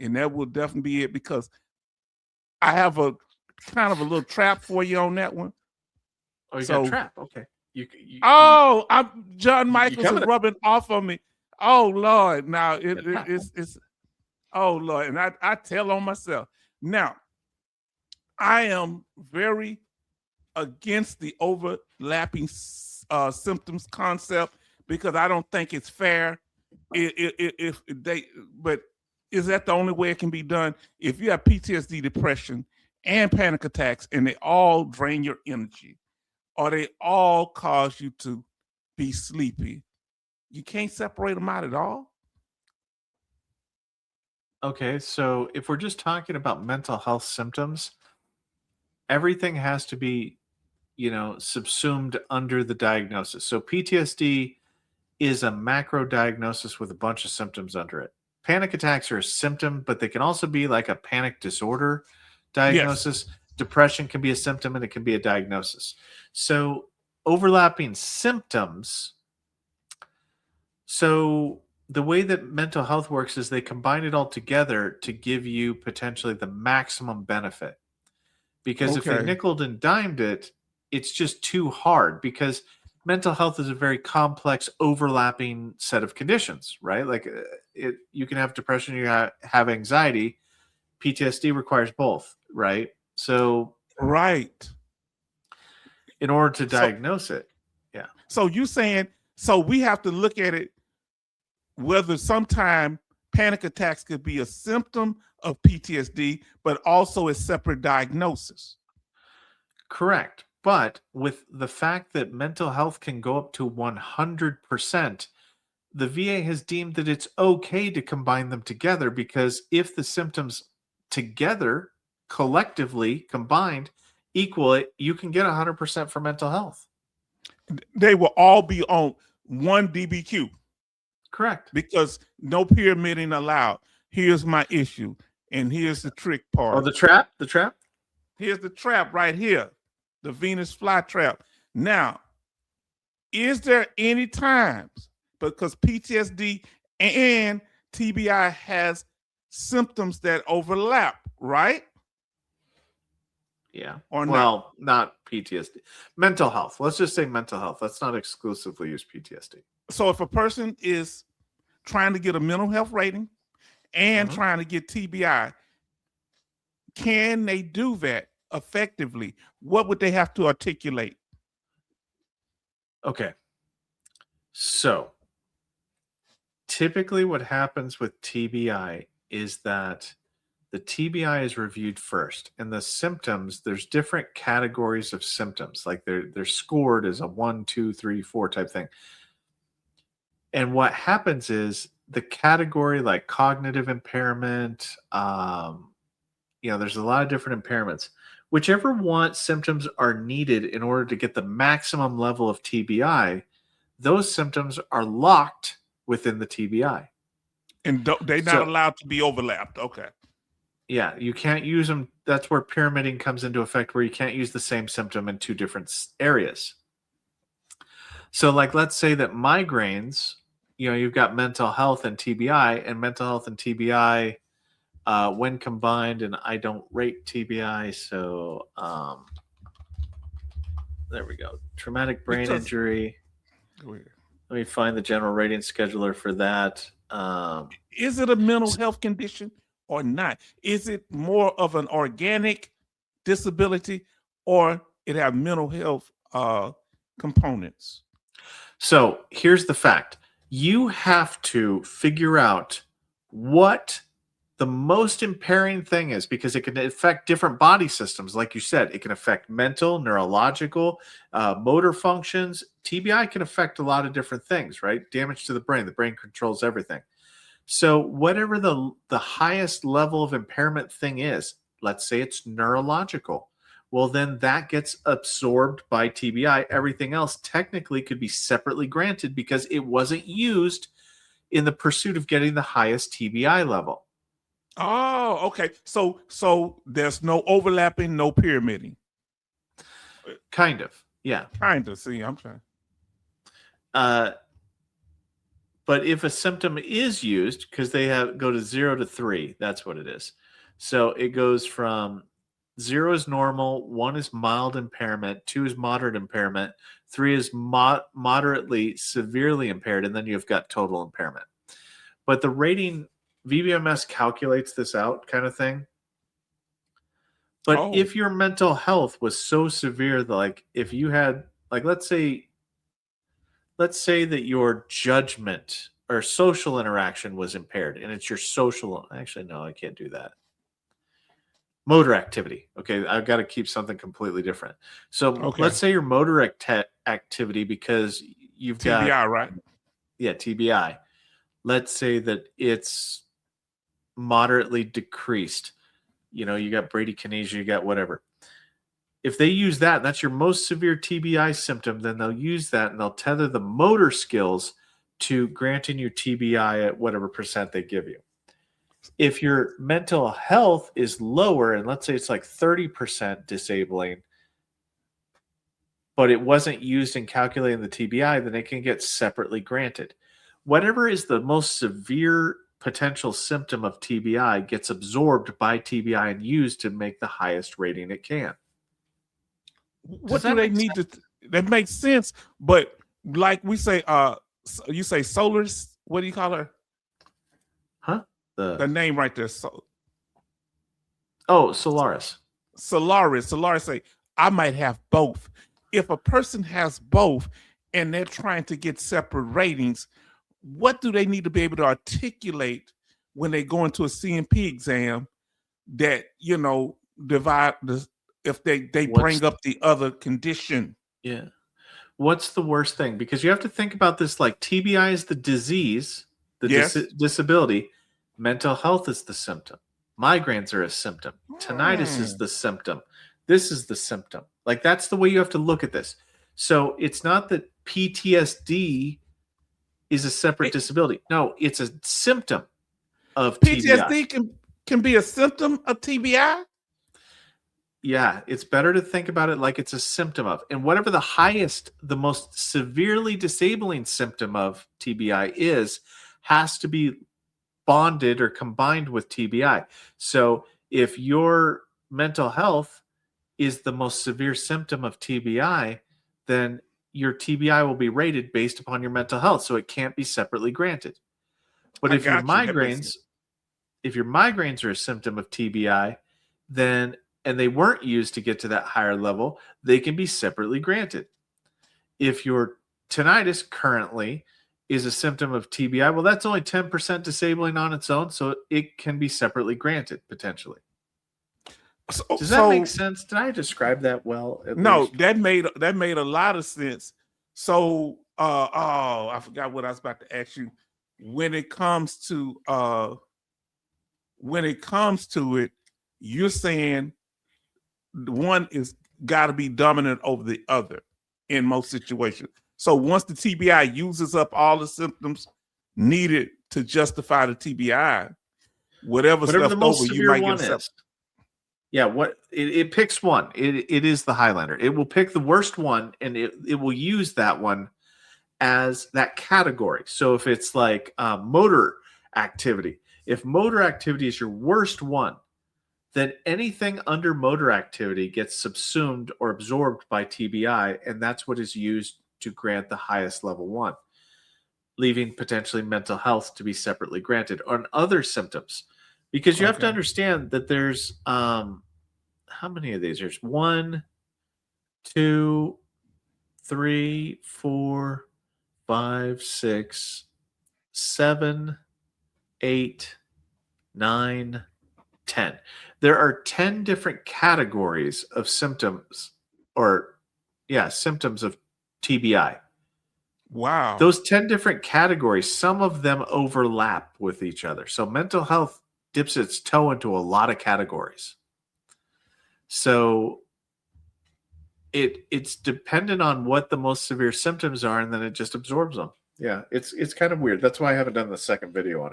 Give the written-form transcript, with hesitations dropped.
and that will definitely be it because I have a kind of a little trap for you on that one. Oh, you got trap. Okay. John You Michaels is coming? rubbing off on me. Oh Lord, now it's oh Lord, and I tell on myself. Now, I am very against the overlapping symptoms concept because I don't think it's fair. If they, but is that the only way it can be done? If you have PTSD, depression, and panic attacks, and they all drain your energy, or they all cause you to be sleepy, you can't separate them out at all. Okay, so if we're just talking about mental health symptoms, everything has to be, subsumed under the diagnosis. So PTSD is a macro diagnosis with a bunch of symptoms under it. Panic attacks are a symptom, but they can also be like a panic disorder Yes. diagnosis. Depression can be a symptom and it can be a diagnosis. So overlapping symptoms. So the way that mental health works is they combine it all together to give you potentially the maximum benefit. Because if they Okay. nickeled and dimed it, it's just too hard because mental health is a very complex overlapping set of conditions, right? Like you can have depression, you have anxiety. PTSD requires both, right? So Right. in order to So diagnose it, yeah. so you saying so we have to look at it whether sometime panic attacks could be a symptom of PTSD, but also a separate diagnosis. Correct. But with the fact that mental health can go up to 100%, the VA has deemed that it's okay to combine them together because if the symptoms together, collectively combined, equal it, you can get 100% for mental health. They will all be on one DBQ. Correct. Because no pyramiding allowed. Here's my issue, and here's the trick Oh, part. the trap? The trap? Here's the trap right here, the Venus flytrap. Now, is there any times because PTSD and TBI has symptoms that overlap, right? Yeah. Or well, not PTSD. Mental health. Let's just say mental health. Let's not exclusively use PTSD. So if a person is trying to get a mental health rating and trying to get TBI, can they do that effectively? What would they have to articulate? Okay. So typically what happens with TBI is that the TBI is reviewed first, and the symptoms, there's different categories of symptoms. Like they're scored as a 1, 2, 3, 4 type thing. And what happens is the category like cognitive impairment, there's a lot of different impairments. Whichever one symptoms are needed in order to get the maximum level of TBI, those symptoms are locked within the TBI. And they're not allowed to be overlapped. Okay. Yeah, you can't use them. That's where pyramiding comes into effect, where you can't use the same symptom in two different areas. So, like, let's say that migraines, you've got mental health and TBI, and mental health and TBI, when combined, and I don't rate TBI, so there we go. Traumatic brain injury. Let me find the general rating scheduler for that. Is it a mental health condition or not? Is it more of an organic disability or it have mental health components? So here's the fact. You have to figure out what the most impairing thing is, because it can affect different body systems. Like you said, it can affect mental, neurological, motor functions. TBI can affect a lot of different things, right? Damage to the brain. The brain controls everything. So whatever the highest level of impairment thing is, let's say it's neurological, well, then that gets absorbed by TBI. Everything else technically could be separately granted because it wasn't used in the pursuit of getting the highest TBI level. Oh, okay. So there's no overlapping, no pyramiding. Kind of, yeah. Kind of. See, I'm trying. But if a symptom is used, because they go to 0 to 3, that's what it is. So it goes from 0 is normal, 1 is mild impairment, 2 is moderate impairment, 3 is moderately severely impaired, and then you've got total impairment. But the rating, VBMS calculates this out, kind of thing. But if your mental health was so severe that, like, if you had, like, let's say that your judgment or social interaction was impaired, and it's your social, actually, no, I can't do that. Motor activity. Okay, I've got to keep something completely different. So let's say your motor activity, because you've TBI, got right? Yeah, TBI. Let's say that it's moderately decreased. You know, you got bradykinesia, you got whatever. If they use that, and that's your most severe TBI symptom, then they'll use that and they'll tether the motor skills to granting you TBI at whatever percent they give you. If your mental health is lower, and let's say it's like 30% disabling, but it wasn't used in calculating the TBI, then it can get separately granted. Whatever is the most severe potential symptom of TBI gets absorbed by TBI and used to make the highest rating it can. What do they need to? That makes sense, but like we say, you say Solar's. What do you call her? Huh? The name right there. Solaris. Solaris say, I might have both. If a person has both and they're trying to get separate ratings, what do they need to be able to articulate when they go into a CMP exam that, you know, divide the, if they bring up the other condition? Yeah. What's the worst thing? Because you have to think about this like TBI is the disease, the disability. Mental health is the symptom. Migraines are a symptom. Tinnitus is the symptom. This is the symptom. Like, that's the way you have to look at this. So it's not that PTSD is a separate disability. No, it's a symptom of TBI. PTSD can be a symptom of TBI? Yeah, it's better to think about it like it's a symptom of. And whatever the highest, the most severely disabling symptom of TBI is, has to be bonded or combined with TBI. So if your mental health is the most severe symptom of TBI, then your TBI will be rated based upon your mental health. So it can't be separately granted. But if your migraines are a symptom of TBI, then, and they weren't used to get to that higher level, they can be separately granted. If your tinnitus currently is a symptom of TBI, well, that's only 10% disabling on its own, so it can be separately granted potentially. Does that make sense? Did I describe that well? No, that made a lot of sense. So, I forgot what I was about to ask you. When it comes to it, you're saying one is got to be dominant over the other in most situations. So once the TBI uses up all the symptoms needed to justify the TBI, whatever the left most over, severe you might one get is. Yeah, it picks one. It is the Highlander. It will pick the worst one, and it will use that one as that category. So if it's like motor activity, if motor activity is your worst one, then anything under motor activity gets subsumed or absorbed by TBI, and that's what is used to grant the highest level one, leaving potentially mental health to be separately granted on other symptoms. Because you have to understand that there's how many of these? There's 1, 2, 3, 4, 5, 6, 7, 8, 9, 10. There are 10 different categories of symptoms, symptoms of TBI. Wow. Those 10 different categories, some of them overlap with each other. So mental health dips its toe into a lot of categories. So it's dependent on what the most severe symptoms are, and then it just absorbs them. Yeah, it's kind of weird. That's why I haven't done the second video on it.